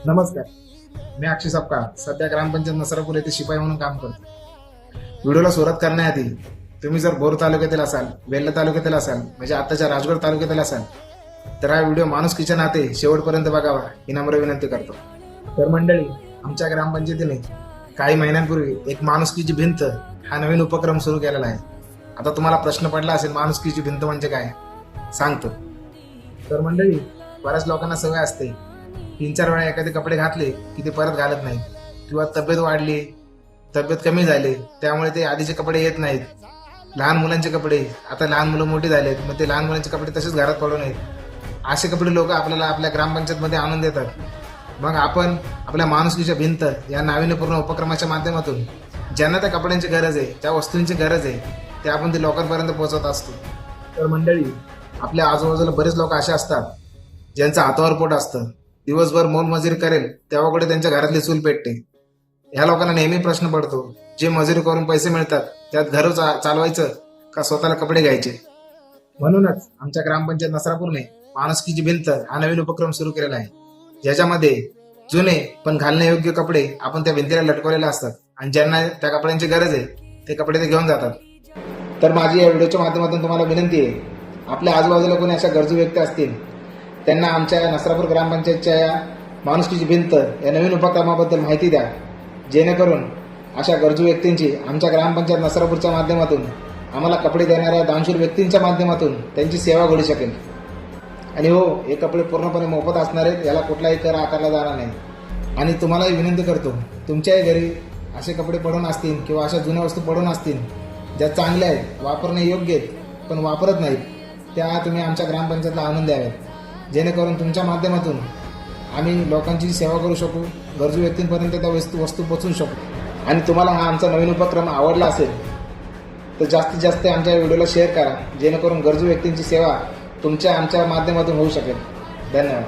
नमस्कार, मी अक्षय सपकाळ सध्या ग्रामपंचायत नसरापूर येथे शिपाई म्हणून काम करतो. व्हिडिओला सुरुवात करण्याआधी तुम्ही जर भोर तालुक्यातील असाल, वेल्हा तालुक्यातील असाल, म्हणजे आताच्या राजगड तालुक्यातील असाल तर हा व्हिडिओ माणुसकीच्या नाते शेवटपर्यंत बघावा ही नम्र विनंती करतो. तर मंडळी, आमच्या ग्रामपंचायतीने काही महिन्यांपूर्वी एक माणुसकीची भिंत हा नवीन उपक्रम सुरू केलेला आहे. आता तुम्हाला प्रश्न पडला असेल, माणुसकीची भिंत म्हणजे काय? सांगतो. तर मंडळी, बऱ्याच लोकांना सवय असते 3-4 वेळा एखादे कपडे घातले की ते परत घालत नाहीत, किंवा तब्येत वाढली, तब्येत कमी झाली त्यामुळे ते आधीचे कपडे येत नाहीत. लहान मुलांचे कपडे, आता लहान मुलं मोठी झालेत, मग ते लहान मुलांचे कपडे तसेच घरात पडू नयेत, असे कपडे लोक आपल्याला आपल्या ग्रामपंचायतमध्ये आणून देतात. मग आपण आपल्या माणुसकीच्या भिंत या नाविन्यपूर्ण उपक्रमाच्या माध्यमातून ज्यांना त्या कपड्यांची गरज आहे, ज्या वस्तूंची गरज आहे, ते आपण ते लोकांपर्यंत पोहोचवत असतो. तर मंडळी, आपल्या आजूबाजूला बरेच लोक असे असतात ज्यांचं हातावर पोट असतं, दिवसभर मोलमजुरी करेल तेव्हा कुठे त्यांच्या घरातली चूल पेटते. ह्या लोकांना नेहमी प्रश्न पडतो, जे मजुरी करून पैसे मिळतात त्यात घर चालवायचं का स्वतःला कपडे घ्यायचे? म्हणूनच आमच्या ग्रामपंचायत नसरापूरने माणुसकीची भिंत हा नवीन उपक्रम सुरू केलेला आहे, ज्याच्यामध्ये जुने पण घालण्यायोग्य कपडे आपण त्या भिंतीला लटकवलेले असतात आणि ज्यांना त्या कपड्यांची गरज आहे ते कपडे ते घेऊन जातात. तर माझी या व्हिडिओच्या माध्यमातून तुम्हाला विनंती आहे, आपल्या आजूबाजूला कोणी अशा गरजू व्यक्ती असतील त्यांना आमच्या नसरापूर ग्रामपंचायतच्या या माणुसकीची भिंत या नवीन उपक्रमाबद्दल माहिती द्या, जेणेकरून अशा गरजू व्यक्तींची आमच्या ग्रामपंचायत नसरापूरच्या माध्यमातून आम्हाला कपडे देणाऱ्या दानशूर व्यक्तींच्या माध्यमातून त्यांची सेवा घडू शकेल. आणि हो, हे कपडे पूर्णपणे मोफत असणार आहेत, याला कुठलाही कर आकारला जाणार नाही. आणि तुम्हालाही विनंती करतो, तुमच्याही घरी असे कपडे पडून असतील किंवा अशा जुन्या वस्तू पडून असतील ज्या चांगल्या आहेत, वापरणे योग्य आहेत पण वापरत नाहीत, त्या तुम्ही आमच्या ग्रामपंचायतला आणून द्याव्यात, जेणेकरून तुमच्या माध्यमातून आम्ही लोकांची सेवा करू शकू, गरजू व्यक्तींपर्यंत त्या वस्तू पोहोचवू शकू. आणि तुम्हाला हा आमचा नवीन उपक्रम आवडला असेल तर जास्तीत जास्त आमच्या व्हिडिओला शेअर करा, जेणेकरून गरजू व्यक्तींची सेवा आमच्या माध्यमातून होऊ शकेल. धन्यवाद.